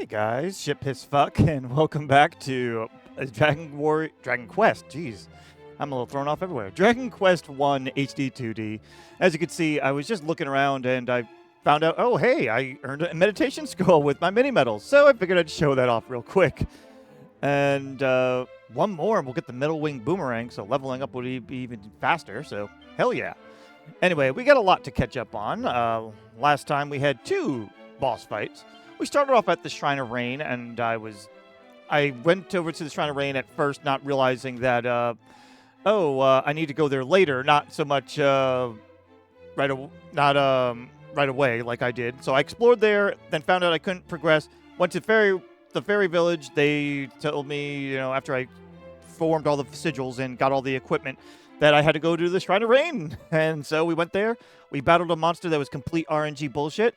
Hey guys, ship his fuck, and welcome back to Dragon Quest. Jeez, I'm a little thrown off everywhere. Dragon Quest 1 HD 2D. As you can see, I was just looking around and I found out, oh hey, I earned a meditation scroll with my mini medals, so I figured I'd show that off real quick. And one more, and we'll get the middle wing boomerang, so leveling up would be even faster. So hell yeah. Anyway, we got a lot to catch up on. Last time we had 2 boss fights. We started off at the Shrine of Rain, and I went over to the Shrine of Rain at first, not realizing that, I need to go there later, not so much right away like I did. So I explored there, then found out I couldn't progress. Went to the fairy village. They told me, after I formed all the sigils and got all the equipment, that I had to go to the Shrine of Rain. And so we went there. We battled a monster that was complete RNG bullshit.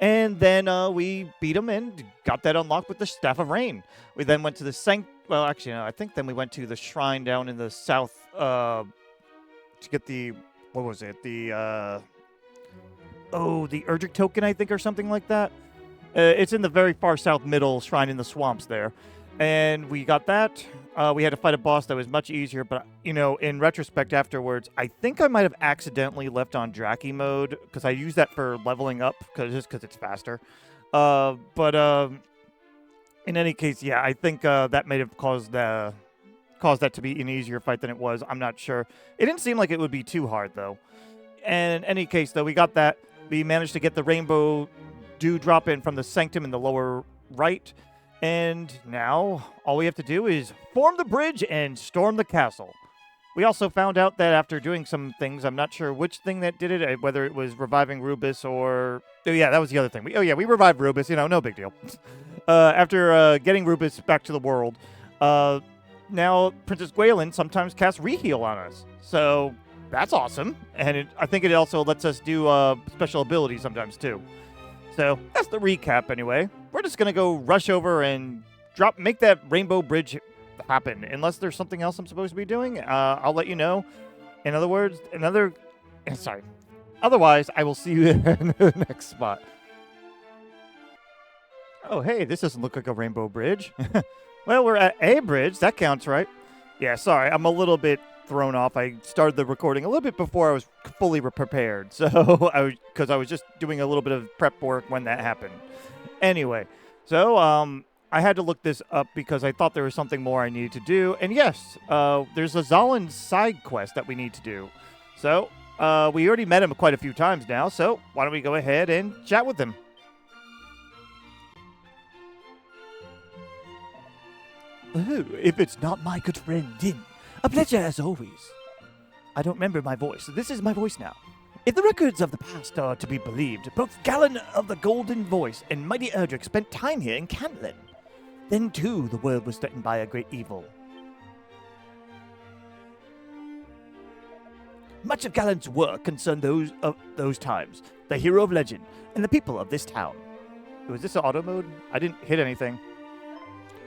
And then we beat him and got that unlocked with the Staff of Rain. We then went to the I think then we went to the shrine down in the south to get the, what was it? The Erdrick token, I think, or something like that. It's in the very far south middle shrine in the swamps there. And we got that. We had to fight a boss that was much easier, but, in retrospect afterwards, I think I might have accidentally left on Draki mode, because I use that for leveling up, just because it's faster. But in any case, yeah, I think that may have caused that to be an easier fight than it was. I'm not sure. It didn't seem like it would be too hard, though. And in any case, though, we got that. We managed to get the rainbow dew drop in from the sanctum in the lower right. And now, all we have to do is form the bridge and storm the castle. We also found out that after doing some things, I'm not sure which thing that did it, whether it was reviving Rubus or... Oh, yeah, that was the other thing. We revived Rubus, no big deal. After getting Rubus back to the world, now Princess Galen sometimes casts Reheal on us. So, that's awesome. And I think it also lets us do special abilities sometimes, too. So, that's the recap anyway. We're just going to go rush over and make that rainbow bridge happen. Unless there's something else I'm supposed to be doing, I'll let you know. In other words, Otherwise, I will see you in the next spot. Oh, hey, this doesn't look like a rainbow bridge. Well, we're at a bridge. That counts, right? Yeah, sorry. I'm a little bit thrown off. I started the recording a little bit before I was fully prepared. So, because I was just doing a little bit of prep work when that happened. Anyway, so I had to look this up because I thought there was something more I needed to do. And yes, there's a Zalen side quest that we need to do. So we already met him quite a few times now. So why don't we go ahead and chat with him? Oh, if it's not my good friend Din, a pleasure as always. I don't remember my voice. This is my voice now. If the records of the past are to be believed, both Galen of the Golden Voice and mighty Erdrick spent time here in Cantlin. Then, too, the world was threatened by a great evil. Much of Galen's work concerned those times, the hero of legend, and the people of this town. Was this auto mode? I didn't hit anything.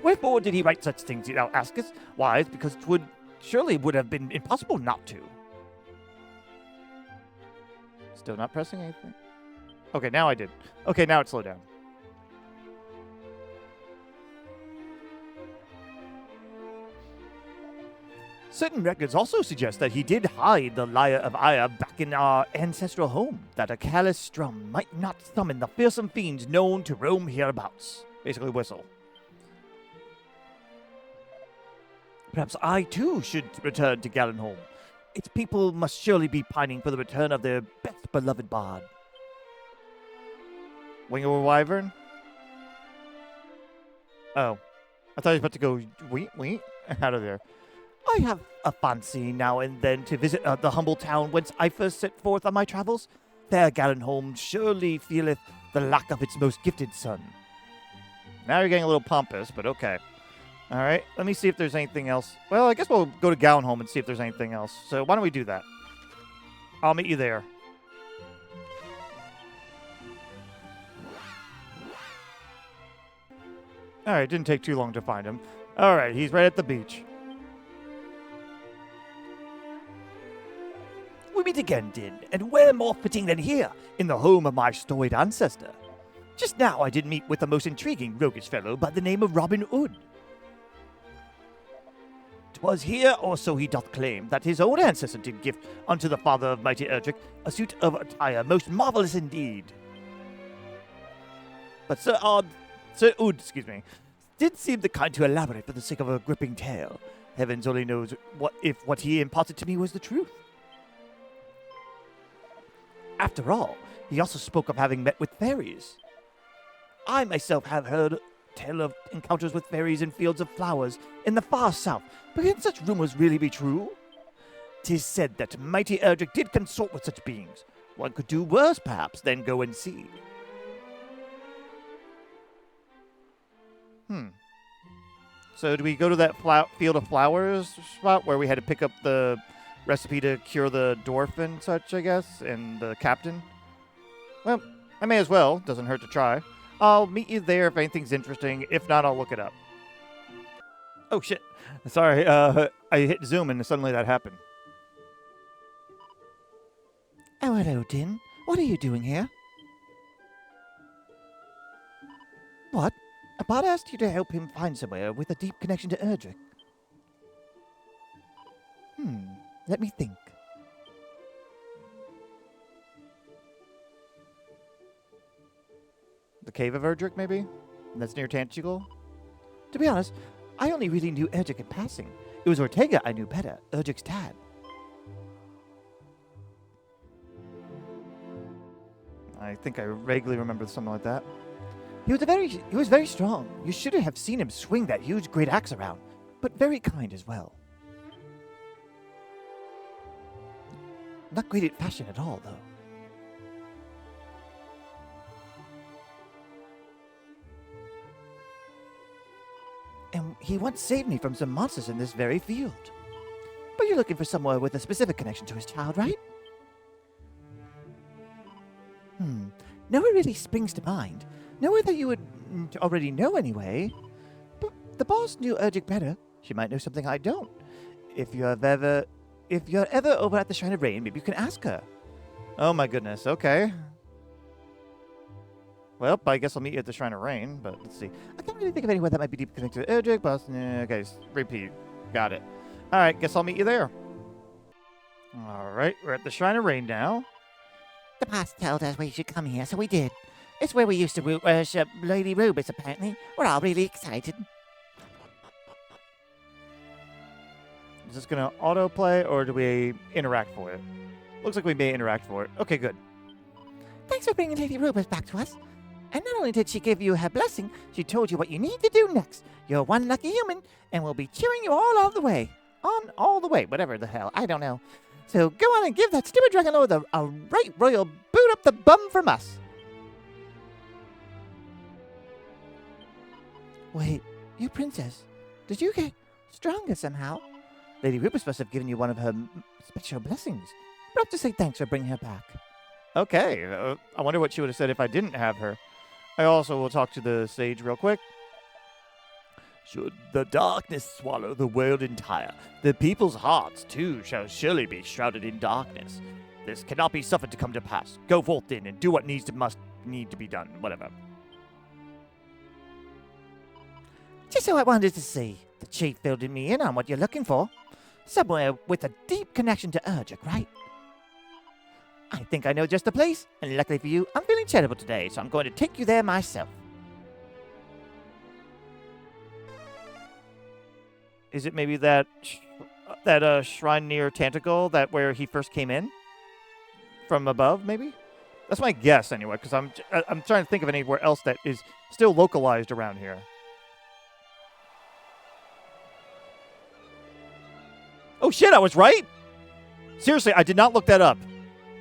Wherefore did he write such things, thou askest? Why, it's because it surely would have been impossible not to. Still not pressing anything? Okay, now I did. Okay, now it slowed down. Certain records also suggest that he did hide the Lyre of Ire back in our ancestral home, that a careless strum might not summon the fearsome fiends known to roam hereabouts. Basically, whistle. Perhaps I, too, should return to Galenholm. Its people must surely be pining for the return of their best beloved bard. Wing of a Wyvern? Oh. I thought he was about to go wheat out of there. I have a fancy now and then to visit the humble town whence I first set forth on my travels. There Galenholm surely feeleth the lack of its most gifted son. Now you're getting a little pompous, but okay. All right, let me see if there's anything else. Well, I guess we'll go to Galenholm and see if there's anything else. So why don't we do that? I'll meet you there. All right, didn't take too long to find him. All right, he's right at the beach. We meet again, Din, and where more fitting than here, in the home of my storied ancestor. Just now I did meet with a most intriguing roguish fellow by the name of Robin Hood. 'Twas here, or so he doth claim, that his own ancestor did gift unto the father of mighty Erdrick a suit of attire most marvellous indeed. But Sir Odd, did seem the kind to elaborate for the sake of a gripping tale. Heavens only knows if what he imparted to me was the truth. After all, he also spoke of having met with fairies. I myself have heard tell of encounters with fairies in fields of flowers in the far south, but can such rumors really be true? 'Tis said that mighty Erdrick did consort with such beings. One could do worse, perhaps, than go and see. So do we go to that field of flowers spot where we had to pick up the recipe to cure the dwarf and such, I guess, and the captain? Well, I may as well. Doesn't hurt to try. I'll meet you there if anything's interesting. If not, I'll look it up. Oh, shit. Sorry, I hit zoom and suddenly that happened. Oh, hello, Din. What are you doing here? What? A bard asked you to help him find somewhere with a deep connection to Erdrick. Let me think. The Cave of Erdrick, maybe? That's near Tantegel? To be honest, I only really knew Erdrick in passing. It was Ortega I knew better, Erdrick's dad. I think I vaguely remember something like that. He was very strong. You should have seen him swing that huge great axe around, but very kind as well. Not great at fashion at all, though. And he once saved me from some monsters in this very field. But you're looking for somewhere with a specific connection to his child, right? Nowhere really springs to mind. Nowhere that you would already know anyway. But the boss knew Erdrick better. She might know something I don't. If you're ever over at the Shrine of Rain, maybe you can ask her. Oh my goodness, okay. Well, I guess I'll meet you at the Shrine of Rain, but let's see. I can't really think of anywhere that might be deep connected to Erdrick, but... Okay, repeat. Got it. Alright, guess I'll meet you there. Alright, we're at the Shrine of Rain now. The boss told us we should come here, so we did. It's where we used to worship Lady Rubus, apparently. We're all really excited. Is this going to autoplay, or do we interact for it? Looks like we may interact for it. Okay, good. Thanks for bringing Lady Rubus back to us. And not only did she give you her blessing, she told you what you need to do next. You're one lucky human, and we'll be cheering you all the way. On all the way, whatever the hell, I don't know. So go on and give that stupid Dragonlord a right royal boot up the bum from us. Wait, you princess, did you get stronger somehow? Lady Rubus must have given you one of her special blessings. We'll have to say thanks for bringing her back. Okay, I wonder what she would have said if I didn't have her. I also will talk to the sage real quick. Should the darkness swallow the world entire, the people's hearts too shall surely be shrouded in darkness. This cannot be suffered to come to pass. Go forth then and do what must need to be done. Whatever. Just so I wanted to see. The chief filled me in on what you're looking for. Somewhere with a deep connection to Erdrick, right? I think I know just the place, and luckily for you, I'm feeling charitable today, so I'm going to take you there myself. Is it maybe that shrine near Tantegel, that where he first came in? From above, maybe? That's my guess, anyway, because I'm trying to think of anywhere else that is still localized around here. Oh shit, I was right! Seriously, I did not look that up.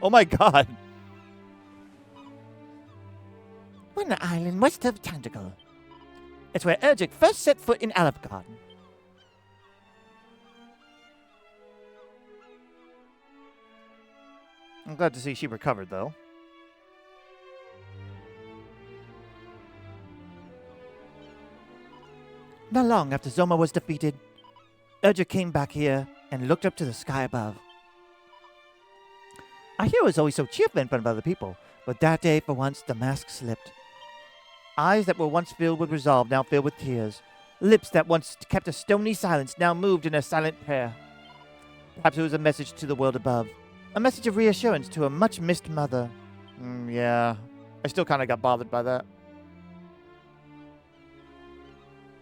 Oh my god. We're on the island west of Tantegel. It's where Erdrick first set foot in Alefgard. I'm glad to see she recovered, though. Not long after Zoma was defeated, Erdrick came back here and looked up to the sky above. Our hero is always so cheerful in front of other people, but that day, for once, the mask slipped. Eyes that were once filled with resolve, now filled with tears. Lips that once kept a stony silence, now moved in a silent prayer. Perhaps it was a message to the world above. A message of reassurance to a much-missed mother. Yeah. I still kind of got bothered by that.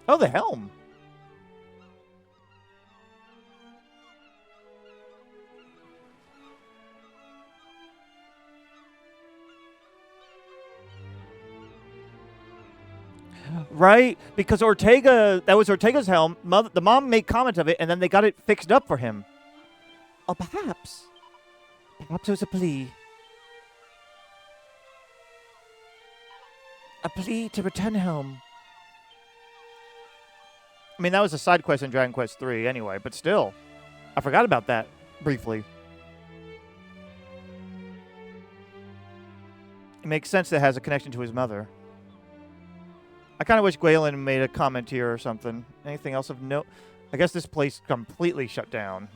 Oh, the helm. Right? Because that was Ortega's helm. The mom made comment of it, and then they got it fixed up for him. Or perhaps it was a plea. A plea to return home. I mean, that was a side quest in Dragon Quest 3 anyway, but still. I forgot about that briefly. It makes sense that it has a connection to his mother. I kind of wish Galen made a comment here or something. Anything else of note? I guess this place completely shut down.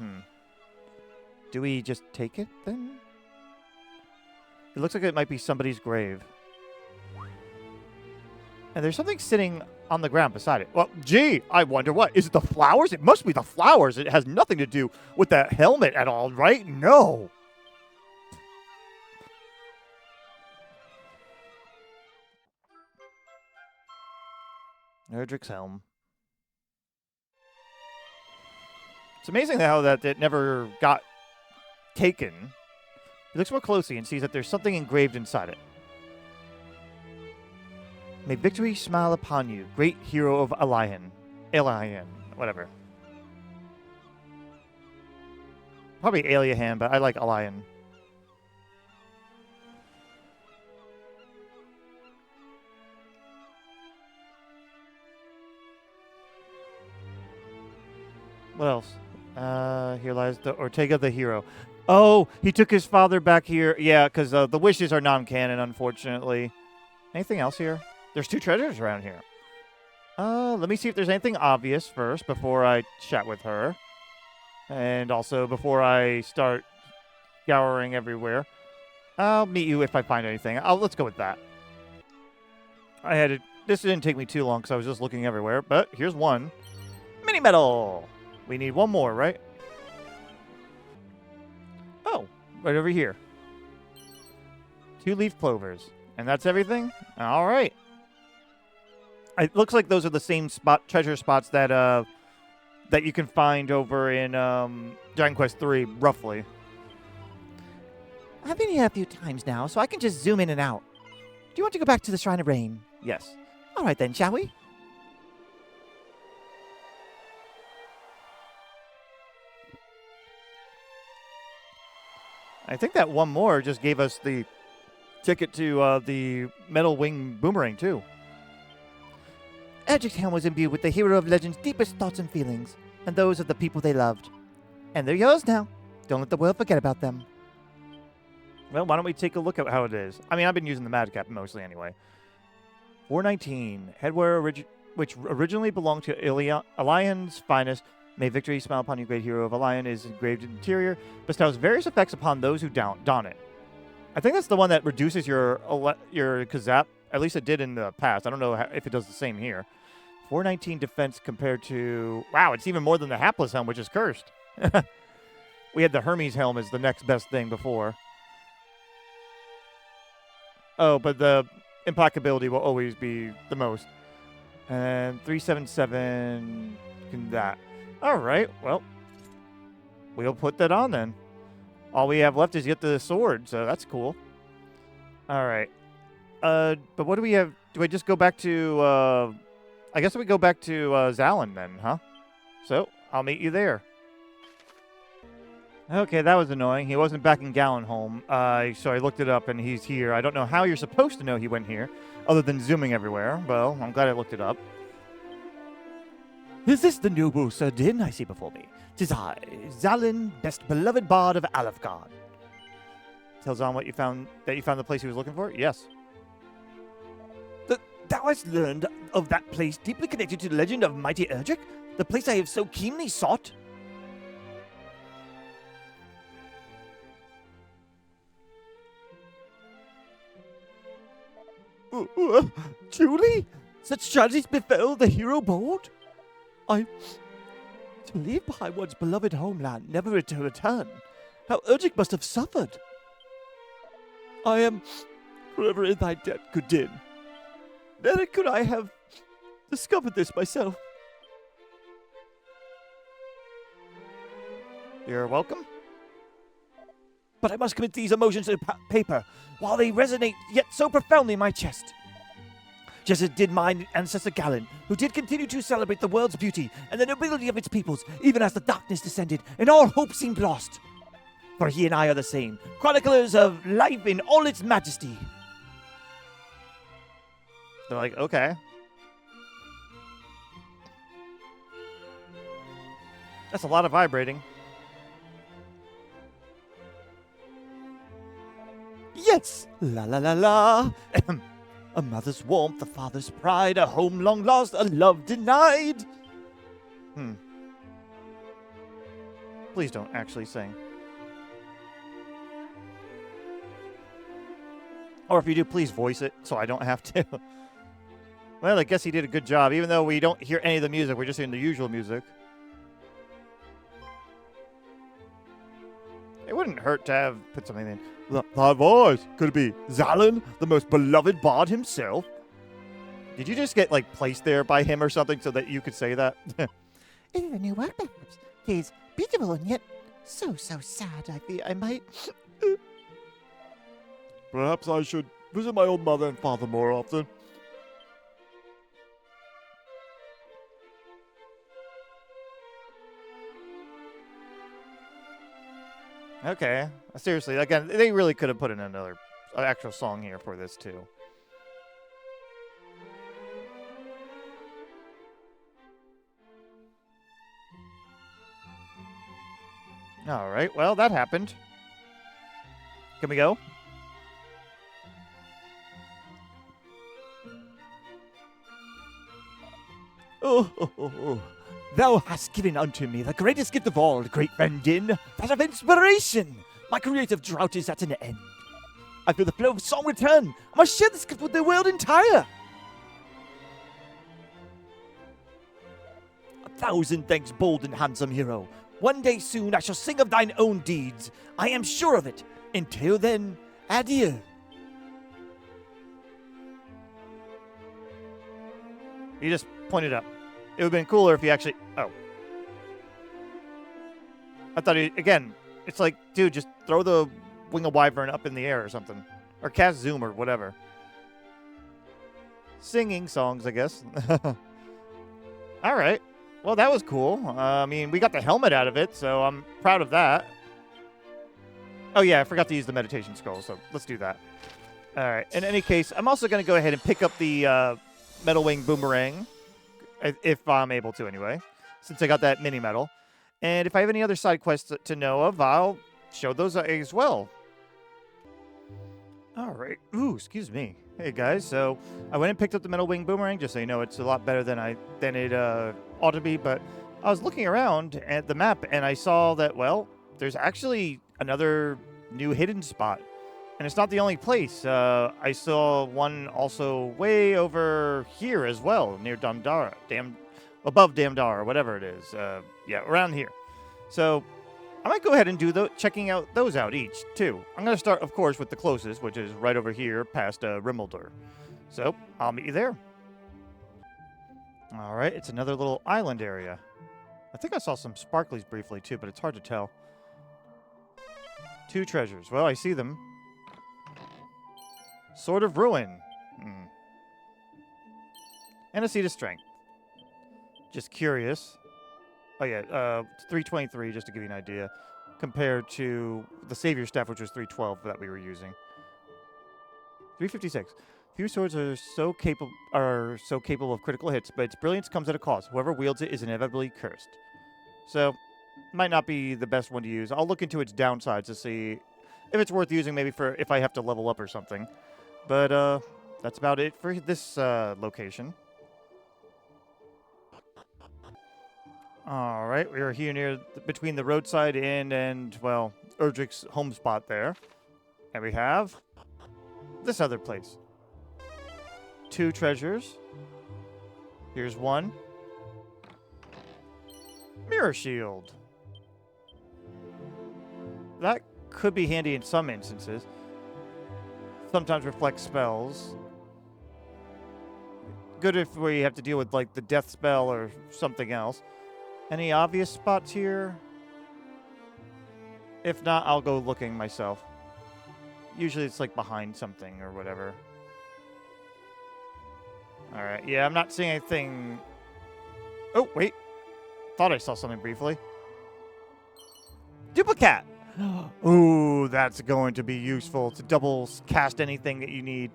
Do we just take it then? It looks like it might be somebody's grave. And there's something sitting on the ground beside it. Well, gee, I wonder what. Is it the flowers? It must be the flowers. It has nothing to do with that helmet at all, right? No. Erdrick's helm. It's amazing how that it never got taken. He looks more closely and sees that there's something engraved inside it. May victory smile upon you, great hero of Alian. Whatever. Probably Aliahan, but I like Alian. What else? Here lies the Ortega the hero. Oh, he took his father back here. Yeah, because the wishes are non-canon, unfortunately. Anything else here? There's 2 treasures around here. Let me see if there's anything obvious first before I chat with her. And also before I start scouring everywhere. I'll meet you if I find anything. Let's go with that. This didn't take me too long because I was just looking everywhere. But here's one. Mini medal! We need one more, right? Oh, right over here. 2 leaf clovers. And that's everything? All right. It looks like those are the same treasure spots that you can find over in Dragon Quest 3, roughly. I've been here a few times now, so I can just zoom in and out. Do you want to go back to the Shrine of Rain? Yes. All right then, shall we? I think that one more just gave us the ticket to the Metal Wing Boomerang, too. Erdrick's helm was imbued with the hero of legend's deepest thoughts and feelings, and those of the people they loved. And they're yours now. Don't let the world forget about them. Well, why don't we take a look at how it is? I mean, I've been using the Madcap mostly anyway. 419. Headwear which originally belonged to Alian's finest. May victory smile upon you, great hero of Alian, is engraved in the interior. Bestows various effects upon those who don it. I think that's the one that reduces your kazap. At least it did in the past. I don't know if it does the same here. 419 defense compared to... Wow, it's even more than the hapless helm, which is cursed. We had the Hermes helm as the next best thing before. Oh, but the implacability will always be the most. And 377 can that. All right, well, we'll put that on then. All we have left is get the sword, so that's cool. All right. But what do we have? Do I just go back to, I guess we go back to Zalen then, huh? So, I'll meet you there. Okay, that was annoying. He wasn't back in Galenholm, so I looked it up and he's here. I don't know how you're supposed to know he went here, other than zooming everywhere. Well, I'm glad I looked it up. Is this the noble Sir Din I see before me? 'Tis I, Zalen, best beloved bard of Alefgard. Tells on what you found, that you found the place he was looking for? Yes. Thou hast learned of that place deeply connected to the legend of mighty Erdrick? The place I have so keenly sought? Truly? Such tragedies befell the hero bold? To leave behind one's beloved homeland, never to return. How Erdrick must have suffered. I am forever in thy debt, good Din. Never could I have discovered this myself. You're welcome. But I must commit these emotions to paper, while they resonate yet so profoundly in my chest. Just as did my ancestor Galen, who did continue to celebrate the world's beauty and the nobility of its peoples, even as the darkness descended and all hope seemed lost. For he and I are the same, chroniclers of life in all its majesty. They're like, okay. That's a lot of vibrating. Yes! La la la la! A mother's warmth, a father's pride, a home long lost, a love denied. Please don't actually sing. Or if you do, please voice it so I don't have to. Well, I guess he did a good job. Even though we don't hear any of the music, we're just hearing the usual music. It wouldn't hurt to have put something in. Thy voice. Could it be Zalen, the most beloved bard himself? Did you just get, like, placed there by him or something so that you could say that? It is a new work, perhaps. He is beautiful and yet so sad. I fear I might... Perhaps I should visit my old mother and father more often. Okay. Seriously, again, they really could have put in another actual song here for this, too. All right, well, that happened. Can we go? Oh. Thou hast given unto me the greatest gift of all, great friend Din, that of inspiration. My creative drought is at an end. I feel the flow of song return. I must share this gift with the world entire. 1,000 thanks, bold and handsome hero. One day soon I shall sing of thine own deeds. I am sure of it. Until then, adieu. You just pointed up. It would have been cooler if he actually... Oh. I thought he... Again, it's like, dude, just throw the wing of wyvern up in the air or something. Or cast zoom or whatever. Singing songs, I guess. All right. Well, that was cool. I mean, we got the helmet out of it, so I'm proud of that. Oh, yeah, I forgot to use the meditation scroll, so let's do that. All right. In any case, I'm also going to go ahead and pick up the metal wing boomerang. If I'm able to, anyway, since I got that mini medal. And if I have any other side quests to know of, I'll show those as well. All right. Ooh, excuse me. Hey, guys. So I went and picked up the metal wing boomerang, just so you know it's a lot better than it ought to be. But I was looking around at the map, and I saw that, well, there's actually another new hidden spot. And it's not the only place. I saw one also way over here as well, near Damdara. Above Damdara, or whatever it is. Yeah, around here. So I might go ahead and do checking out those out each, too. I'm going to start, of course, with the closest, which is right over here past Rimuldar. So I'll meet you there. All right, it's another little island area. I think I saw some sparklies briefly, too, but it's hard to tell. 2 treasures. Well, I see them. Sword of Ruin. And a Seed of Strength. Just curious. Oh, yeah. 323, just to give you an idea. Compared to the Savior Staff, which was 312 that we were using. 356. Few swords are so capable of critical hits, but its brilliance comes at a cost. Whoever wields it is inevitably cursed. So, might not be the best one to use. I'll look into its downsides to see if it's worth using, maybe for if I have to level up or something. But that's about it for this location. All right, we are here near between the roadside inn and, well, Erdrick's home spot there. And we have this other place. 2 treasures. Here's 1. Mirror shield. That could be handy in some instances. Sometimes reflect spells. Good if we have to deal with like the death spell or something else. Any obvious spots here? If not, I'll go looking myself. Usually it's like behind something or whatever. Alright, yeah, I'm not seeing anything. Oh, wait. Thought I saw something briefly. Duplichat! Ooh, that's going to be useful to double cast anything that you need.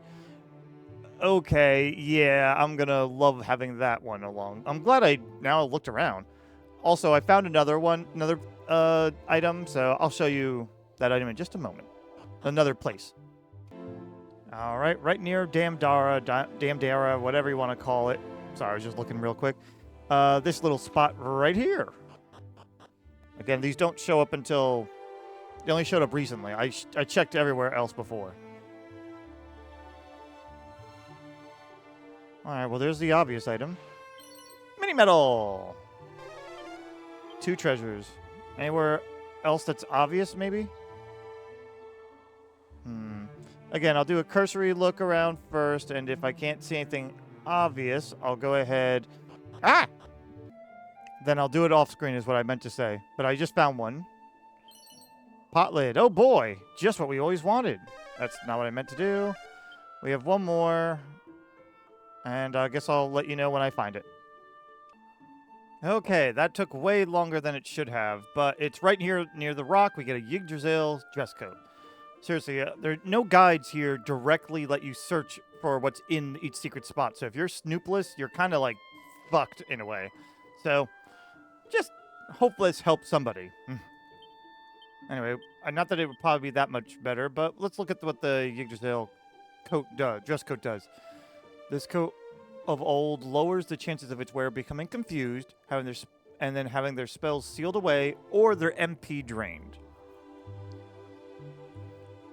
Okay, yeah, I'm gonna love having that one along. I'm glad I now looked around. Also, I found another item, so I'll show you that item in just a moment. Another place. All right, right near Damdara, whatever you want to call it. Sorry, I was just looking real quick. This little spot right here. Again, these don't show up until... They only showed up recently. I checked everywhere else before. All right, well, there's the obvious item. Mini medal. 2 treasures. Anywhere else that's obvious, maybe? Again, I'll do a cursory look around first, and if I can't see anything obvious, I'll go ahead... Ah! Then I'll do it off screen is what I meant to say. But I just found one. Pot lid. Oh, boy. Just what we always wanted. That's not what I meant to do. We have one more. And I guess I'll let you know when I find it. Okay, that took way longer than it should have, but it's right here near the rock. We get a Yggdrasil dress coat. Seriously, there are no guides here directly let you search for what's in each secret spot. So if you're snoopless, you're kind of like fucked in a way. So just hope this helps somebody. Anyway, not that it would probably be that much better, but let's look at what the Yggdrasil dress coat does. This coat of old lowers the chances of its wearer becoming confused, having their spells sealed away, or their MP drained.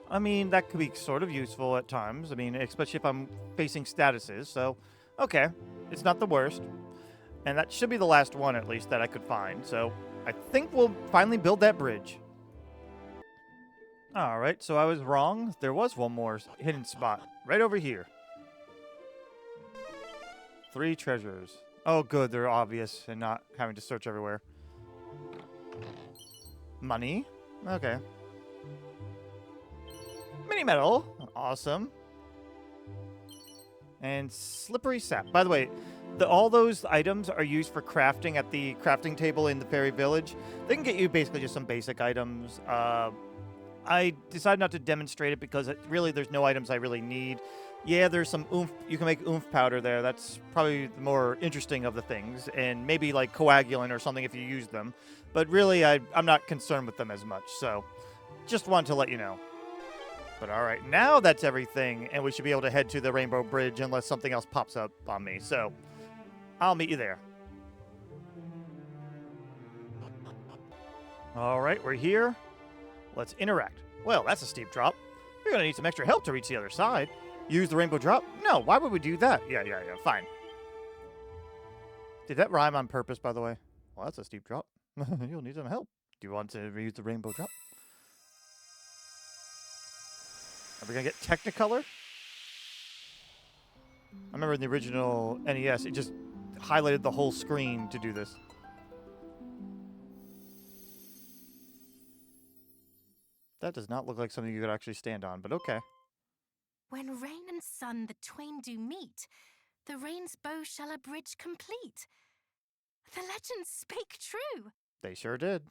I mean, that could be sort of useful at times. I mean, especially if I'm facing statuses. So, okay, it's not the worst. And that should be the last one, at least, that I could find. So, I think we'll finally build that bridge. All right, so I was wrong. There was one more hidden spot right over here. 3 treasures. Oh, good. They're obvious and not having to search everywhere. Money. Okay. Mini medal. Awesome. And slippery sap. By the way, all those items are used for crafting at the crafting table in the fairy village. They can get you basically just some basic items. I decided not to demonstrate it because there's no items I really need. Yeah, there's some oomph. You can make oomph powder there. That's probably the more interesting of the things. And maybe like coagulant or something if you use them. But really, I'm not concerned with them as much. So just wanted to let you know. But all right, now that's everything. And we should be able to head to the Rainbow Bridge unless something else pops up on me. So I'll meet you there. All right, we're here. Let's interact. Well, that's a steep drop. You're going to need some extra help to reach the other side. Use the rainbow drop? No, why would we do that? Yeah, fine. Did that rhyme on purpose, by the way? Well, that's a steep drop. You'll need some help. Do you want to use the rainbow drop? Are we going to get Technicolor? I remember in the original NES, it just highlighted the whole screen to do this. That does not look like something you could actually stand on, but okay. When rain and sun the twain do meet, the rain's bow shall a bridge complete. The legends spake true. They sure did.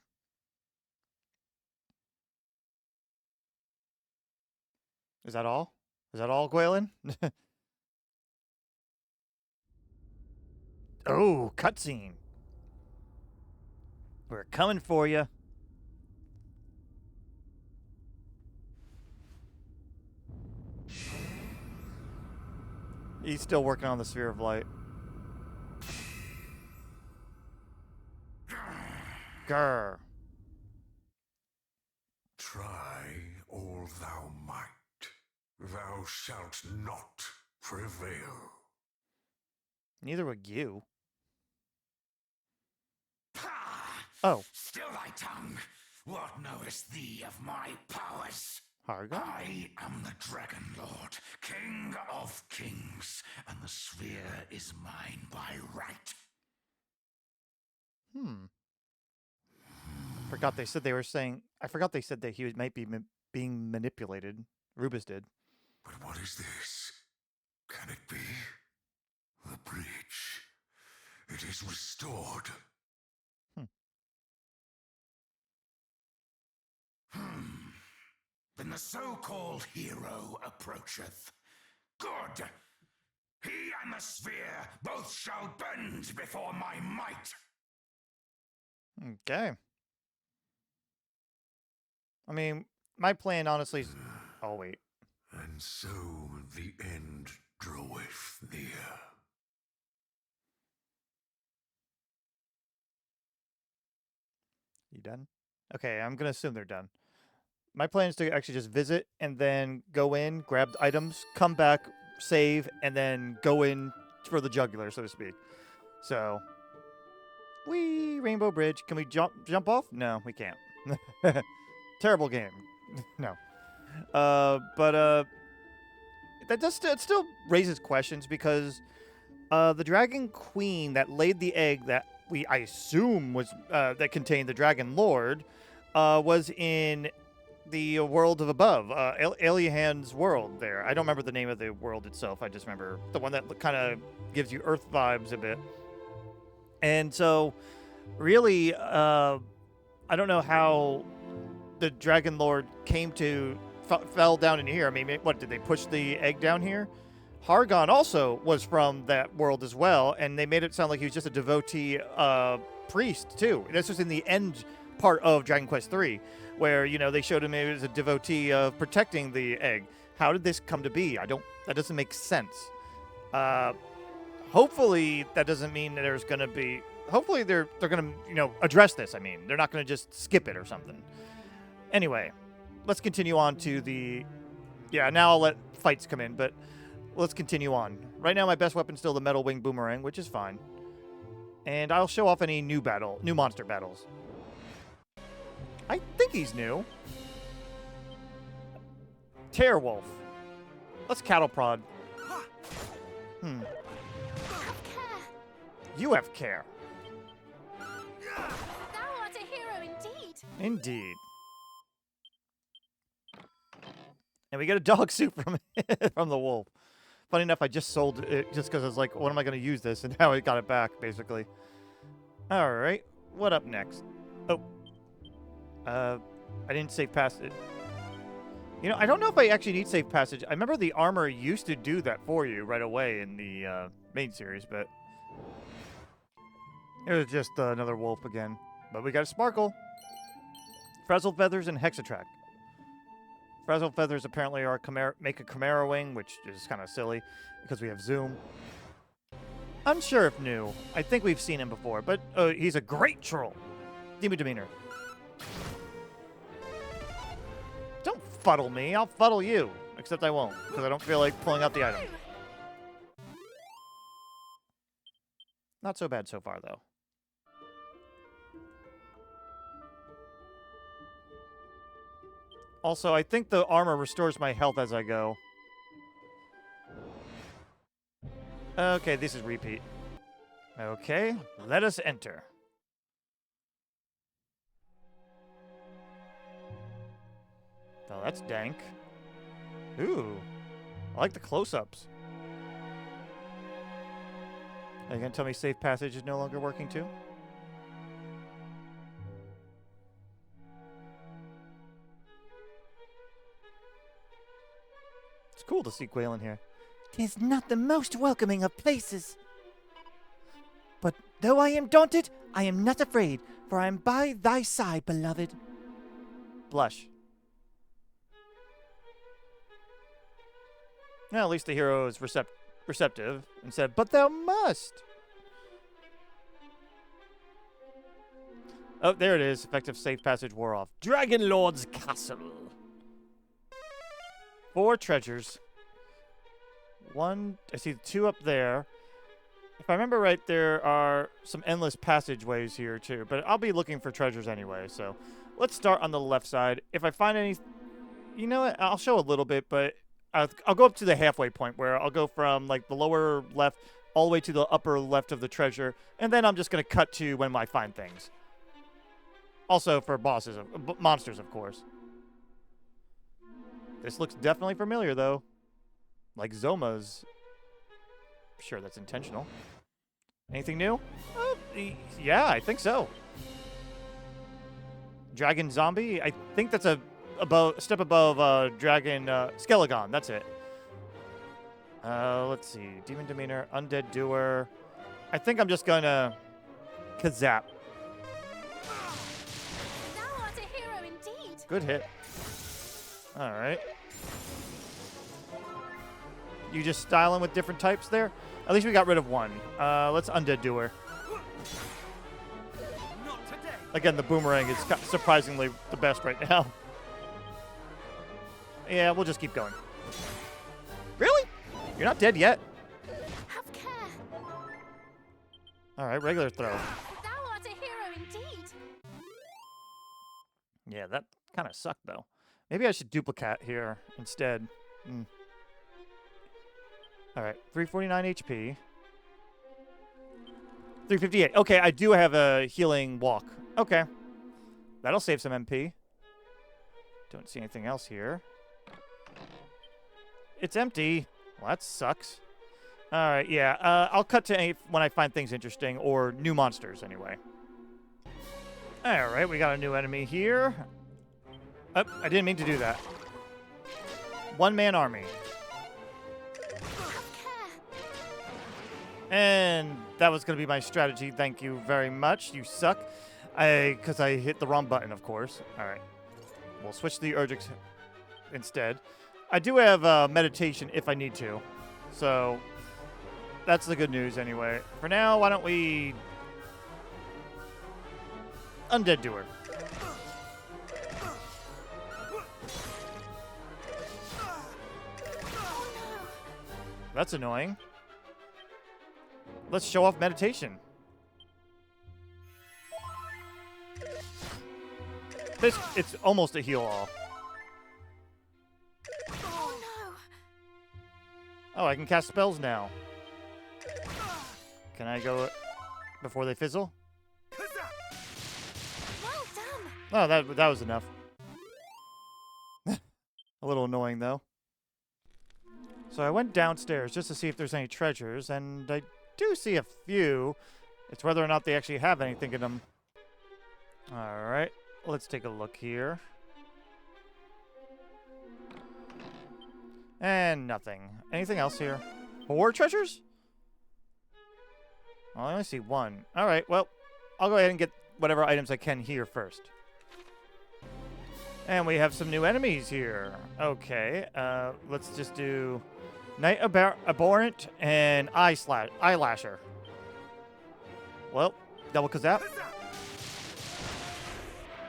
Is that all? Is that all, Gwalen? Oh, cutscene. We're coming for you. He's still working on the sphere of light. Grr. Try all thou might. Thou shalt not prevail. Neither would you. Pah! Oh. Still thy tongue. What knowest thee of my powers? Hargon? I am the Dragonlord, king of kings, and the sphere is mine by right. Forgot they said they were saying... I forgot they said that he might be being manipulated. Rubus did. But what is this? Can it be? The bridge. It is restored. Then the so-called hero approacheth. Good! He and the sphere both shall bend before my might. Okay. I mean, my plan honestly is... Oh, wait. And so the end draweth near. You done? Okay, I'm going to assume they're done. My plan is to actually just visit and then go in, grab items, come back, save, and then go in for the jugular, so to speak. So, whee, Rainbow Bridge. Can we jump off? No, we can't. Terrible game. No. But it still raises questions because the Dragon Queen that laid the egg that I assume was that contained the Dragonlord was in the world of above, Aliahan's world there. I don't remember the name of the world itself. I just remember the one that kind of gives you Earth vibes a bit. And so, really, I don't know how the Dragonlord fell down in here. I mean, what, did they push the egg down here? Hargon also was from that world as well, and they made it sound like he was just a devotee priest, too. This was in the end part of Dragon Quest III, where, you know, they showed him as a devotee of protecting the egg. How did this come to be? That doesn't make sense. Hopefully that doesn't mean that there's going to be... Hopefully they're going to, you know, address this. I mean, they're not going to just skip it or something. Anyway, let's continue on to the... Yeah, now I'll let fights come in, but let's continue on. Right now my best weapon's still the Metal Wing Boomerang, which is fine. And I'll show off any new monster battles. I think he's new. Terrorwolf. Let's cattle prod. Have care. You have care. Thou art a hero indeed. Indeed. And we get a dog suit from from the wolf. Funny enough, I just sold it just because I was like, what am I going to use this? And now I got it back, basically. All right. What up next? Oh. I didn't save passage. You know, I don't know if I actually need save passage. I remember the armor used to do that for you right away in the main series, but it was just another wolf again. But we got a Sparkle, Frazzle Feathers, and Hexatrack. Frazzle Feathers apparently are make a Chimera Wing, which is kind of silly because we have Zoom. Unsure if new. I think we've seen him before, but he's a great troll. Demon Demeanor. Don't fuddle me. I'll fuddle you. Except I won't, because I don't feel like pulling out the item. Not so bad so far, though. Also, I think the armor restores my health as I go. Okay, this is repeat. Okay, let us enter. Oh, that's dank. Ooh, I like the close-ups. Are you gonna tell me safe passage is no longer working too? It's cool to see Galen here. 'Tis not the most welcoming of places. But though I am daunted, I am not afraid, for I am by thy side, beloved. Blush. Well, at least the hero is receptive and said, "But thou must." Oh, there it is. Effective safe passage wore off. Dragonlord's castle. 4 treasures. 1, I see 2 up there. If I remember right, there are some endless passageways here too, but I'll be looking for treasures anyway, so let's start on the left side. If I find any... You know what? I'll show a little bit, but I'll go up to the halfway point where I'll go from like the lower left all the way to the upper left of the treasure, and then I'm just going to cut to when I find things. Also for bosses, monsters, of course. This looks definitely familiar, though. Like Zoma's. Sure, that's intentional. Anything new? Yeah, I think so. Dragon Zombie? I think that's a step above Dragon Skelegon. That's it. Let's see. Demon Demeanor, Undead Doer. I think I'm just gonna kazap. Thou art a hero indeed. Good hit. All right. You just styling with different types there? At least we got rid of one. Let's Undead Doer. Again, the boomerang is surprisingly the best right now. Yeah, we'll just keep going. Really? You're not dead yet? Have care. All right, regular throw. Thou art a hero indeed. Yeah, that kind of sucked, though. Maybe I should duplicate here instead. All right, 349 HP. 358. Okay, I do have a healing walk. Okay. That'll save some MP. Don't see anything else here. It's empty. Well, that sucks. All right, yeah. I'll cut to when I find things interesting or new monsters, anyway. All right, we got a new enemy here. Oh, I didn't mean to do that. One-man army. And that was going to be my strategy. Thank you very much. You suck. Because I hit the wrong button, of course. All right. We'll switch to the Erdrick instead. I do have meditation if I need to. So that's the good news anyway. For now, why don't we... Undead Doer. That's annoying. Let's show off meditation. It's almost a heal all. Oh no. Oh, I can cast spells now. Can I go before they fizzle? Well done. Oh, that was enough. A little annoying, though. So I went downstairs just to see if there's any treasures, and I do see a few. It's whether or not they actually have anything in them. All right, let's take a look here. And nothing. Anything else here? 4 treasures? Well, I only see 1. All right, well, I'll go ahead and get whatever items I can here first. And we have some new enemies here. Okay, let's just do Night Abhorrent and Eyelasher. Well, double kazap.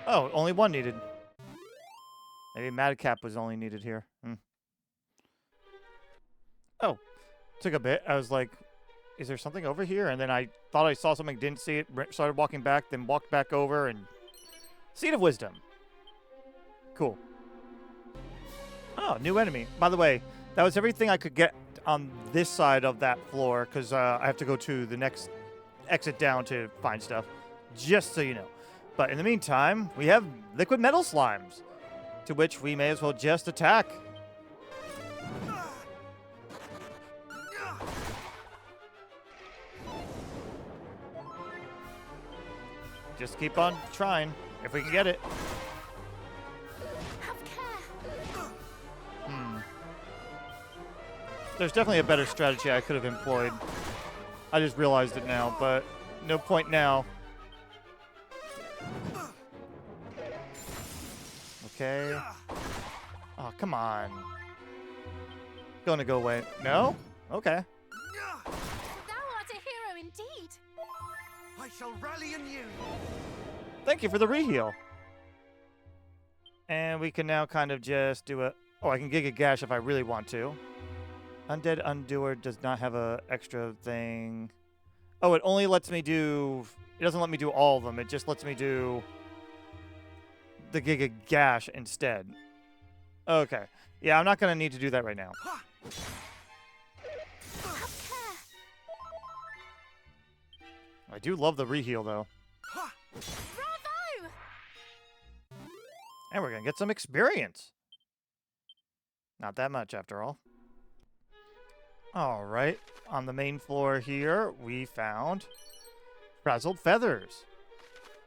Oh, only 1 needed. Maybe Madcap was only needed here. Oh, took a bit. I was like, is there something over here? And then I thought I saw something, didn't see it, started walking back, then walked back over, and... Seed of Wisdom. Cool. Oh, new enemy. By the way, that was everything I could get on this side of that floor, because I have to go to the next exit down to find stuff, just so you know. But in the meantime, we have liquid metal slimes, to which we may as well just attack. Just keep on trying, if we can get it. Have care. There's definitely a better strategy I could have employed. I just realized it now, but no point now. Okay. Oh, come on. Gonna go away. No? Okay. Thou art a hero indeed. I shall rally anew. Thank you for the reheal. And we can now kind of just do a... Oh, I can Giga Gash if I really want to. Undead Undoer does not have a extra thing. Oh, it only lets me do... It doesn't let me do all of them. It just lets me do the Giga Gash instead. Okay. Yeah, I'm not going to need to do that right now. I do love the reheal, though. Bravo! And we're going to get some experience. Not that much, after all. All right. On the main floor here, we found frazzled feathers.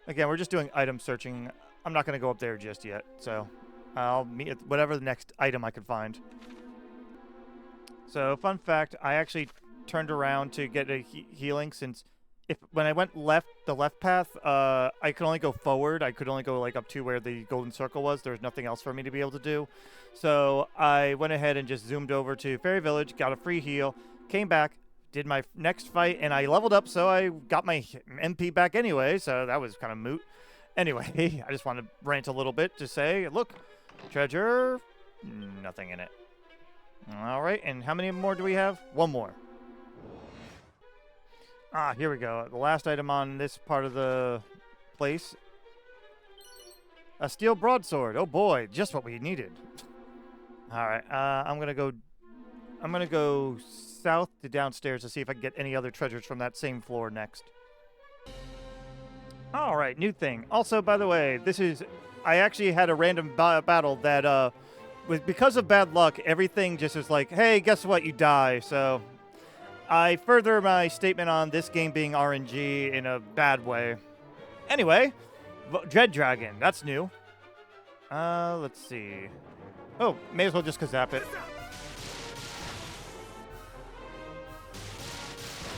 Again, we're just doing item searching. I'm not going to go up there just yet, so I'll meet at whatever the next item I can find. So, fun fact, I actually turned around to get a healing since when I went left, the left path, I could only go forward. I could only go like up to where the golden circle was. There was nothing else for me to be able to do. So I went ahead and just zoomed over to Fairy Village, got a free heal, came back, did my next fight, and I leveled up, so I got my MP back anyway, so that was kind of moot. Anyway, I just wanted to rant a little bit to say, look, treasure, nothing in it. All right, and how many more do we have? One more. Ah, here we go. The last item on this part of the place. A steel broadsword. Oh boy, just what we needed. All right, I'm gonna go south to downstairs to see if I can get any other treasures from that same floor next. All right, new thing. Also, by the way, I actually had a random battle that because of bad luck, everything just was like, hey, guess what? You die. So I further my statement on this game being RNG in a bad way. Anyway, Dread Dragon. That's new. Let's see. Oh, may as well just kazap it.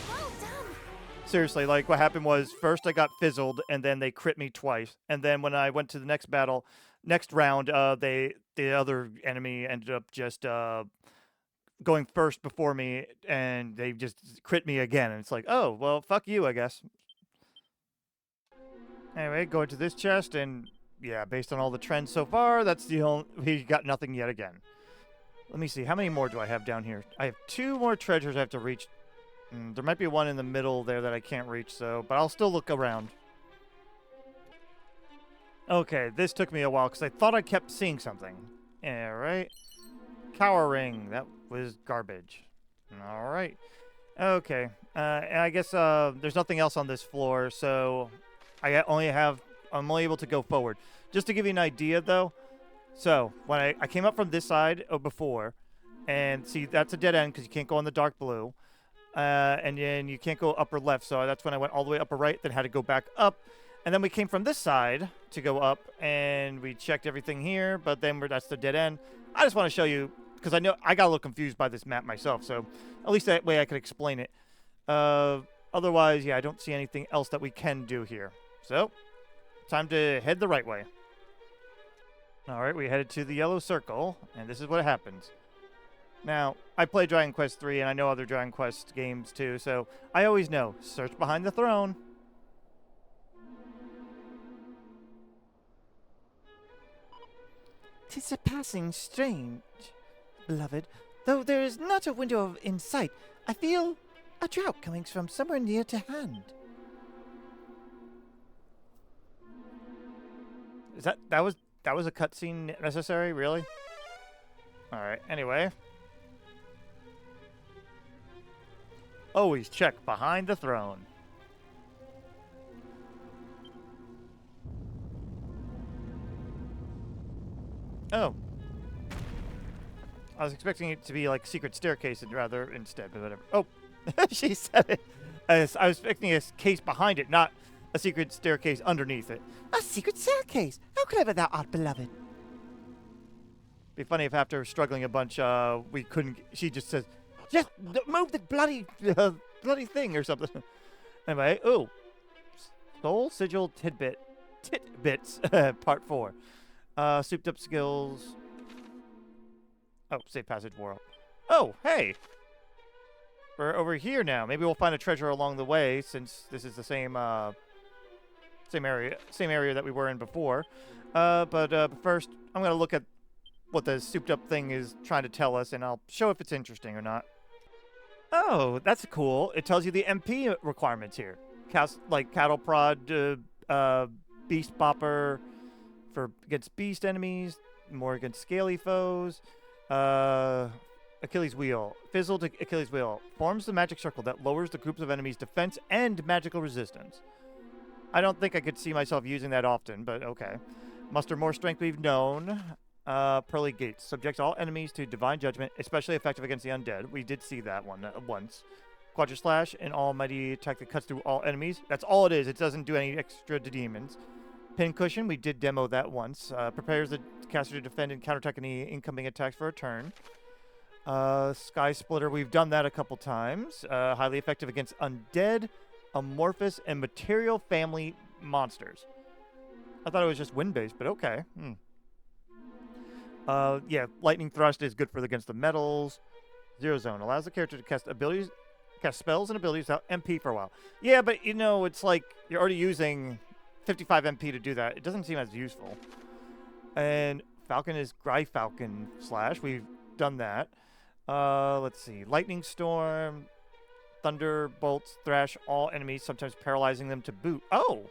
Well done. Seriously, like what happened was first I got fizzled and then they crit me twice. And then when I went to the next round, the other enemy ended up just going first before me, and they just crit me again. And it's like, oh, well, fuck you, I guess. Anyway, going to this chest, and yeah, based on all the trends so far, that's the only... We got nothing yet again. Let me see. How many more do I have down here? I have 2 more treasures I have to reach. There might be one in the middle there that I can't reach, so... But I'll still look around. Okay, this took me a while, because I thought I kept seeing something. Alright. Cower ring. That was garbage. Alright. Okay. And I guess there's nothing else on this floor, so I'm only able to go forward. Just to give you an idea, though, so when I came up from this side before, and see, that's a dead end because you can't go on the dark blue, and then you can't go upper left, so that's when I went all the way upper right, then had to go back up, and then we came from this side to go up, and we checked everything here, but then that's the dead end. I just want to show you, because I know I got a little confused by this map myself, so at least that way I could explain it. Otherwise, yeah, I don't see anything else that we can do here. So, time to head the right way. Alright, we headed to the yellow circle, and this is what happens. Now, I play Dragon Quest 3, and I know other Dragon Quest games too, so I always know, search behind the throne. "'Tis surpassing strange, beloved. Though there is not a window in sight, I feel a draught coming from somewhere near to hand." Is that was a cutscene necessary, really? Alright, anyway. Always check behind the throne. Oh. I was expecting it to be like secret staircase instead, but whatever. Oh, she said it. I was expecting a case behind it, not a secret staircase underneath it. "A secret staircase! How clever thou art, beloved!" Be funny if after struggling a bunch, we couldn't. She just says, "Just move the bloody..." bloody thing or something. Anyway, ooh, Soul Sigil Tidbits, Part 4. Souped up skills. Oh, safe passage world. Oh, hey! We're over here now. Maybe we'll find a treasure along the way, since this is the same area that we were in before. But first, I'm gonna look at what the souped up thing is trying to tell us, and I'll show if it's interesting or not. Oh, that's cool. It tells you the MP requirements here. Like cattle prod, beast bopper for against beast enemies, more against scaly foes. Achilles wheel. Fizzle to Achilles wheel. Forms the magic circle that lowers the groups of enemies' defense and magical resistance. I don't think I could see myself using that often, but okay. Muster more strength we've known. Pearly Gates. Subjects all enemies to divine judgment, especially effective against the undead. We did see that one once. Quadra Slash, an almighty attack that cuts through all enemies. That's all it is. It doesn't do any extra to demons. Pin Cushion, we did demo that once. Prepares the caster to defend and counterattack any incoming attacks for a turn. Sky Splitter, we've done that a couple times. Highly effective against undead, amorphous, and material family monsters. I thought it was just wind-based, but okay. Yeah, Lightning Thrust is good for against the metals. Zero Zone allows the character to cast spells and abilities without MP for a while. Yeah, but you know, it's like you're already using 55 MP to do that. It doesn't seem as useful. And Falcon is Gryfalcon Slash. We've done that. Let's see. Lightning Storm, Thunderbolts thrash all enemies, sometimes paralyzing them to boot. Oh!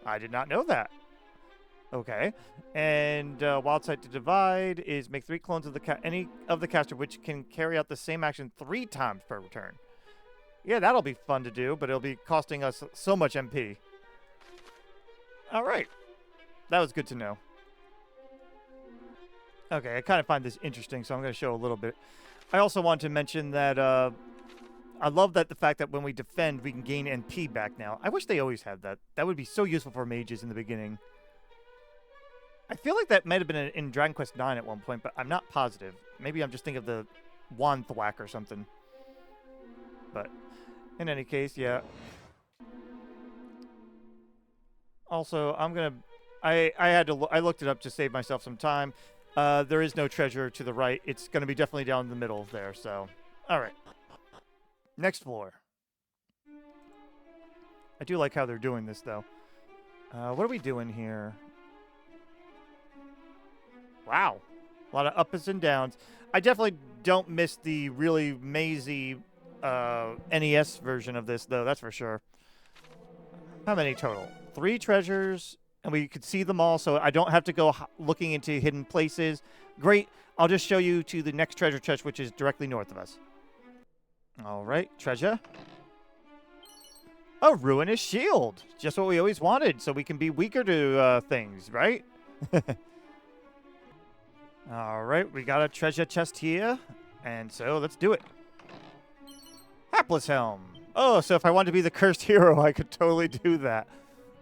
I did not know that. Okay. And Wild Sight to Divide is make 3 clones of any of the caster which can carry out the same action 3 times per turn. Yeah, that'll be fun to do, but it'll be costing us so much MP. All right. That was good to know. Okay, I kind of find this interesting, so I'm going to show a little bit. I also want to mention that I love that the fact that when we defend, we can gain MP back now. I wish they always had that. That would be so useful for mages in the beginning. I feel like that might have been in Dragon Quest IX at one point, but I'm not positive. Maybe I'm just thinking of the wand thwack or something. But in any case, yeah. Also, I'm gonna. I looked it up to save myself some time. There is no treasure to the right. It's gonna be definitely down the middle there. So, all right. Next floor. I do like how they're doing this, though. What are we doing here? Wow. A lot of ups and downs. I definitely don't miss the really mazy NES version of this, though. That's for sure. How many total? 3 treasures, and we could see them all, so I don't have to go looking into hidden places. Great. I'll just show you to the next treasure chest, which is directly north of us. All right, treasure. A ruinous shield. Just what we always wanted, so we can be weaker to things, right? All right, we got a treasure chest here, and so let's do it. Hapless Helm. Oh, so if I wanted to be the cursed hero, I could totally do that.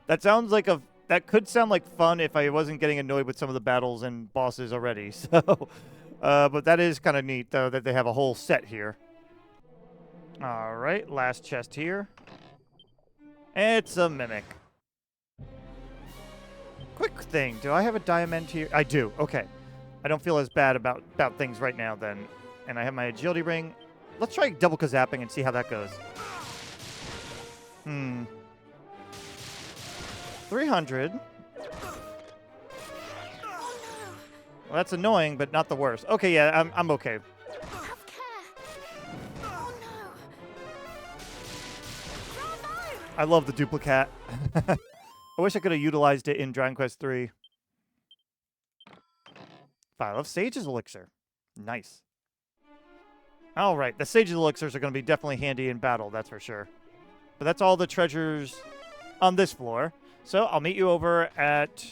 That sounds like that could sound like fun if I wasn't getting annoyed with some of the battles and bosses already. So, but that is kind of neat, though, that they have a whole set here. All right, last chest here. It's a mimic. Quick thing, do I have a diamond here? I do, okay. I don't feel as bad about things right now then. And I have my agility ring. Let's try double kazapping and see how that goes. 300. Well, that's annoying, but not the worst. Okay, yeah, I'm okay. Have care. Oh no. Bravo! I love the duplichat. I wish I could have utilized it in Dragon Quest III. Vial of Sage's Elixir. Nice. All right, the Sage's Elixirs are going to be definitely handy in battle, that's for sure. But that's all the treasures on this floor. So I'll meet you over at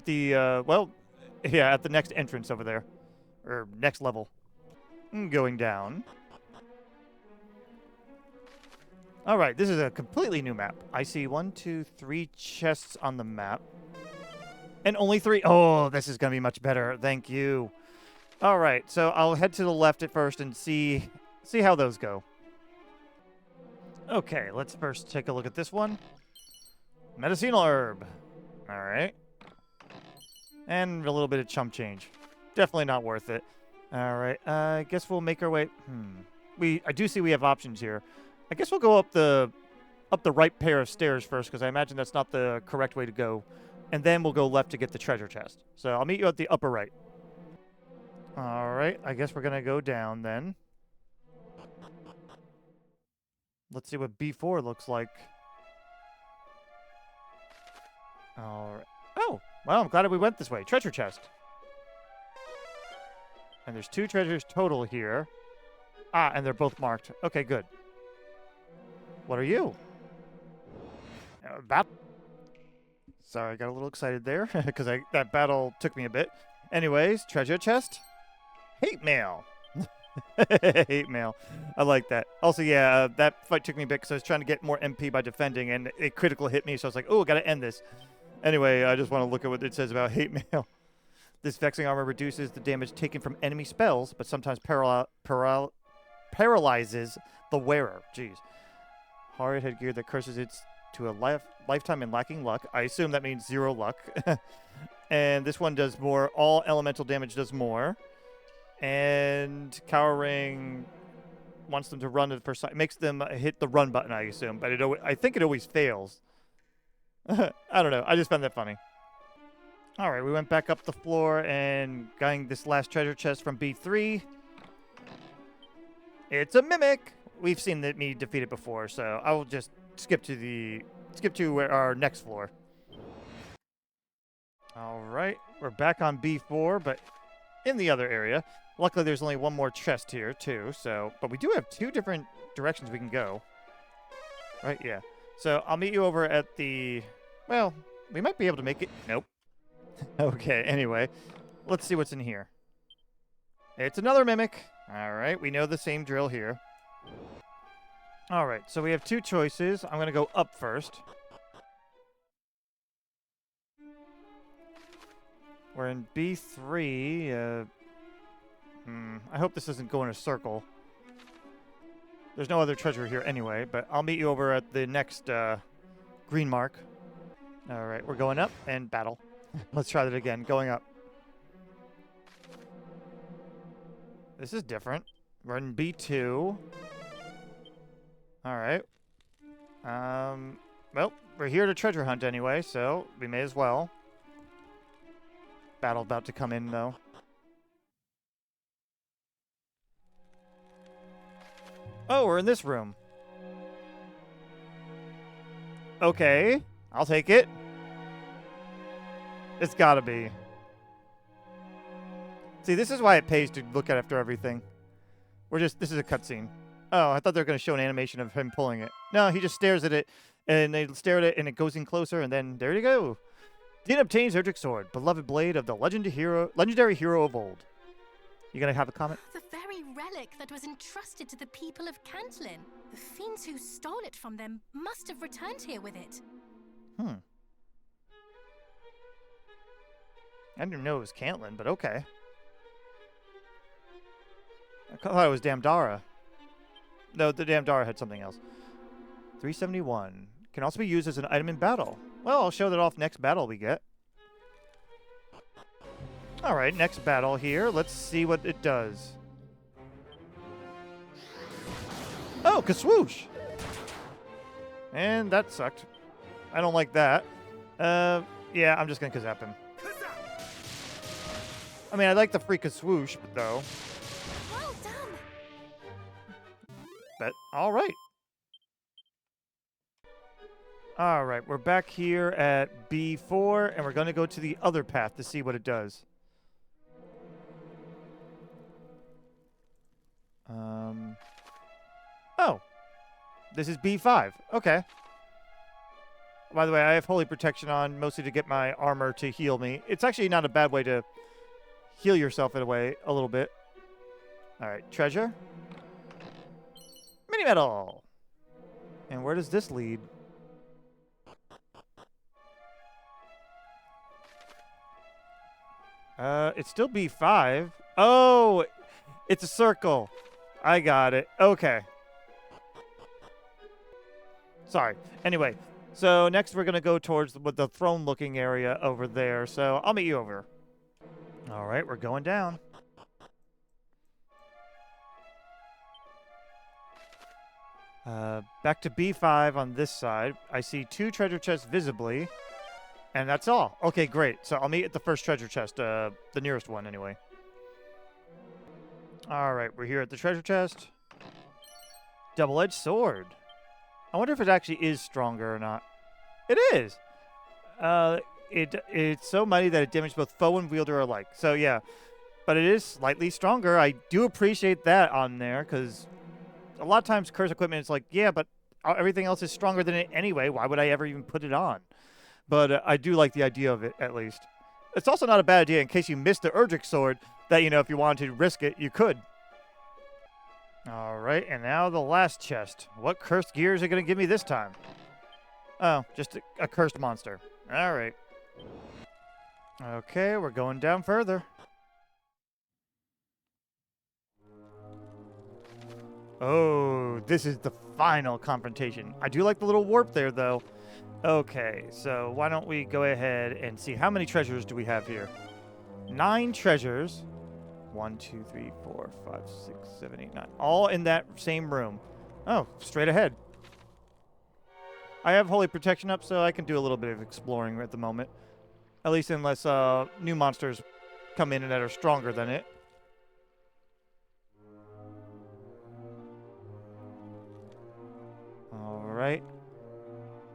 the, at the next entrance over there. Or next level. Going down. All right, this is a completely new map. I see 1, 2, 3 chests on the map. And only 3. Oh, this is going to be much better. Thank you. All right, so I'll head to the left at first and see how those go. Okay, let's first take a look at this one. Medicinal herb. All right. And a little bit of chump change. Definitely not worth it. All right, I guess we'll make our way. I do see we have options here. I guess we'll go up the right pair of stairs first, because I imagine that's not the correct way to go. And then we'll go left to get the treasure chest. So I'll meet you at the upper right. All right, I guess we're going to go down then. Let's see what B4 looks like. All right. Oh, well, I'm glad we went this way. Treasure chest. And there's 2 treasures total here. Ah, and they're both marked. Okay, good. What are you? Sorry, I got a little excited there because that battle took me a bit. Anyways, treasure chest. Hate mail. Hate mail. I like that. Also, yeah, that fight took me a bit because I was trying to get more MP by defending, and it critical hit me, so I was like, oh, I got to end this. Anyway, I just want to look at what it says about hate mail. This vexing armor reduces the damage taken from enemy spells, but sometimes paralyzes the wearer. Jeez. Horrid headgear that curses it to a lifetime in lacking luck. I assume that means 0 luck. And this one does more. All elemental damage does more. And cowering wants them to run to the first side. Makes them hit the run button, I assume. But I think it always fails. I don't know. I just found that funny. All right, we went back up the floor and got this last treasure chest from B3. It's a mimic. We've seen me defeat it before, so I will just skip to our next floor. All right, we're back on B4, but in the other area. Luckily, there's only one more chest here too. So, but we do have 2 different directions we can go. Right? Yeah. So I'll meet you over at the. Well, we might be able to make it. Nope. Okay. Anyway, let's see what's in here. It's another mimic. All right. We know the same drill here. All right. So we have 2 choices. I'm gonna go up first. We're in B3. I hope this doesn't go in a circle. There's no other treasure here anyway, but I'll meet you over at the next green mark. All right, we're going up and battle. Let's try that again. Going up. This is different. We're in B2. All right. Well, we're here to treasure hunt anyway, so we may as well. Battle about to come in, though. Oh, we're in this room. Okay, I'll take it. It's gotta be. See, this is why it pays to look at after everything. This is a cutscene. Oh, I thought they were going to show an animation of him pulling it. No, he just stares at it, and they stare at it, and it goes in closer, and then there you go. Din obtains Erdrick's sword, beloved blade of the legendary hero of old. You gonna have a comment? The very relic that was entrusted to the people of Cantlin. The fiends who stole it from them must have returned here with it. I didn't know it was Cantlin, but okay. I thought it was Damdara. No, the Damdara had something else. 371. Can also be used as an item in battle. Well, I'll show that off next battle we get. Alright, next battle here. Let's see what it does. Oh, kaswoosh! And that sucked. I don't like that. Yeah, I'm just gonna kazap him. I mean, I like the free kaswoosh, but though. Well done. But, alright. Alright, we're back here at B4, and we're gonna go to the other path to see what it does. Oh. This is B5. Okay. By the way, I have Holy Protection on, mostly to get my armor to heal me. It's actually not a bad way to heal yourself in a way, a little bit. Alright, treasure. Mini medal! And where does this lead? It's still B5. Oh! It's a circle. I got it. Okay. Sorry. Anyway, so next we're going to go towards the throne-looking area over there. So I'll meet you over. All right, we're going down. Back to B5 on this side. I see 2 treasure chests visibly. And that's all. Okay, great. So I'll meet at the first treasure chest. The nearest one, anyway. All right, we're here at the treasure chest. Double-edged sword. I wonder if it actually is stronger or not. It is. It's so mighty that it damages both foe and wielder alike. So yeah, but it is slightly stronger. I do appreciate that on there, because a lot of times curse equipment is like, yeah, but everything else is stronger than it anyway. Why would I ever even put it on? But I do like the idea of it, at least. It's also not a bad idea in case you missed the Erdrick sword that, you know, if you wanted to risk it, you could. All right, and now the last chest. What cursed gear is it going to give me this time? Oh, just a cursed monster. All right. Okay, we're going down further. Oh, this is the final confrontation. I do like the little warp there, though. Okay, so why don't we go ahead and see how many treasures do we have here? 9 treasures. 1, 2, 3, 4, 5, 6, 7, 8, 9. All in that same room. Oh, straight ahead. I have Holy Protection up, so I can do a little bit of exploring at the moment. At least unless new monsters come in that are stronger than it. Alright.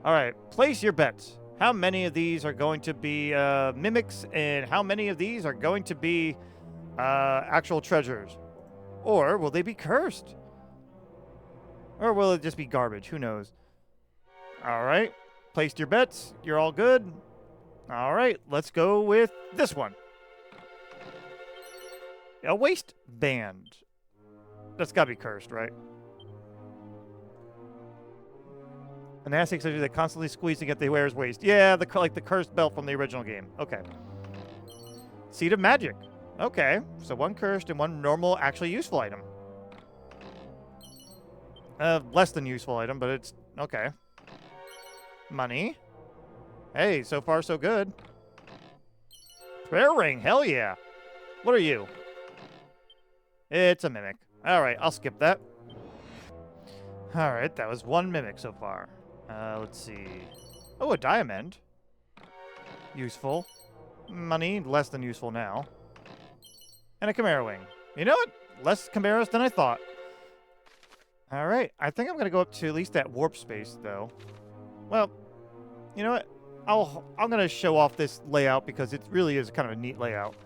Alright, place your bets. How many of these are going to be mimics, and how many of these are going to be actual treasures? Or will they be cursed? Or will it just be garbage? Who knows? Alright, placed your bets. You're all good. Alright, let's go with this one. A waistband. That's gotta be cursed, right? An nasty accessory that constantly squeezes to get the wearer's waist. Yeah, like the cursed belt from the original game. Okay. Seed of Magic. Okay, so 1 cursed and 1 normal, actually useful item. Less than useful item, but it's okay. Money. Hey, so far so good. Prayer ring, hell yeah. What are you? It's a mimic. Alright, I'll skip that. Alright, that was 1 mimic so far. Let's see. Oh, a diamond. Useful. Money, less than useful now. And a Chimera wing. You know what? Less chimeras than I thought. Alright, I think I'm going to go up to at least that warp space, though. Well, you know what? I'm going to show off this layout because it really is kind of a neat layout.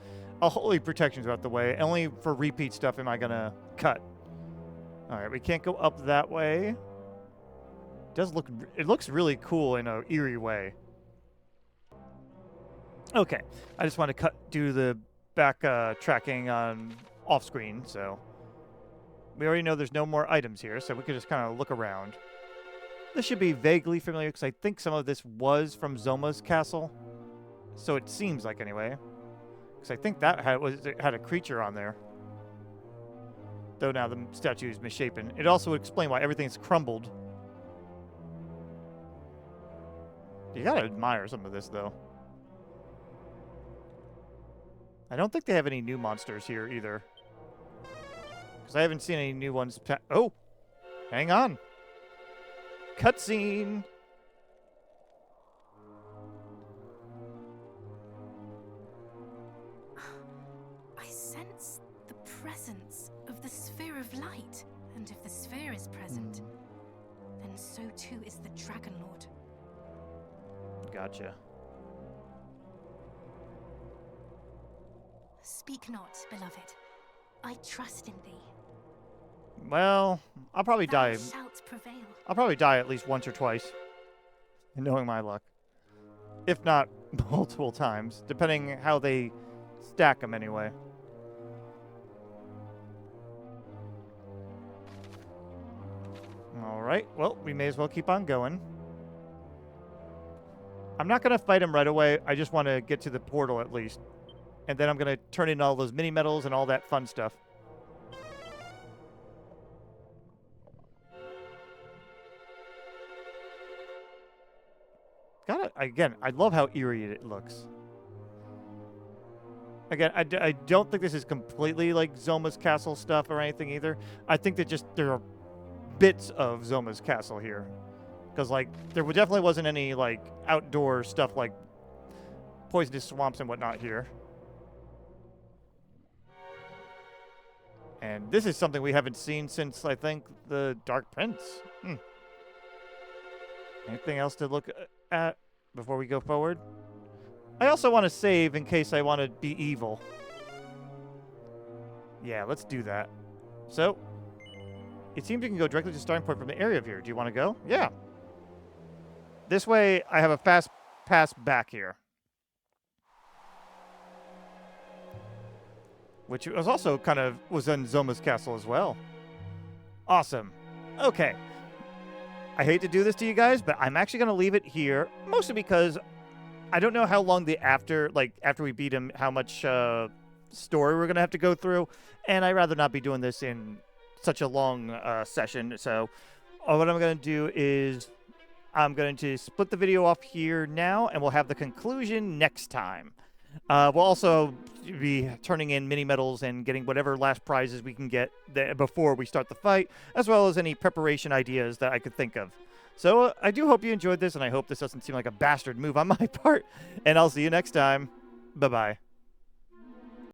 Holy Protection's out the way. Only for repeat stuff am I going to cut. Alright, we can't go up that way. It looks really cool in an eerie way. Okay, I just want to do the back tracking on off screen, so we already know there's no more items here, so we could just kind of look around. This should be vaguely familiar because I think some of this was from Zoma's castle, so it seems like anyway. Because I think that had a creature on there, though now the statue is misshapen. It also would explain why everything's crumbled. You gotta admire some of this, though. I don't think they have any new monsters here, either. Because I haven't seen any new ones. Oh! Hang on. Cutscene! I sense the presence of the sphere of light. And if the sphere is present, then so too is the Dragonlord. Gotcha. Speak not, beloved. I trust in thee. Well, I'll probably Thou die. shalt prevail. I'll probably die at least once or twice, knowing my luck. If not multiple times, depending how they stack them anyway. Alright, well, we may as well keep on going. I'm not going to fight him right away. I just want to get to the portal at least. And then I'm going to turn in all those mini-medals and all that fun stuff. Again, I love how eerie it looks. Again, I don't think this is completely like Zoma's castle stuff or anything either. I think that there are bits of Zoma's castle here. Because, like, there definitely wasn't any, like, outdoor stuff like poisonous swamps and whatnot here. And this is something we haven't seen since, I think, the Dark Prince. Anything else to look at before we go forward? I also want to save in case I want to be evil. Yeah, let's do that. So, it seems you can go directly to the starting point from the area view. Do you want to go? Yeah. This way, I have a fast pass back here. Which was also kind of was in Zoma's castle as well. Awesome. Okay. I hate to do this to you guys, but I'm actually going to leave it here, mostly because I don't know how long the after we beat him, how much story we're going to have to go through, and I'd rather not be doing this in such a long session. So what I'm going to do is I'm going to split the video off here now, and we'll have the conclusion next time. We'll also be turning in mini medals and getting whatever last prizes we can get before we start the fight, as well as any preparation ideas that I could think of. So I do hope you enjoyed this, and I hope this doesn't seem like a bastard move on my part. And I'll see you next time. Bye-bye.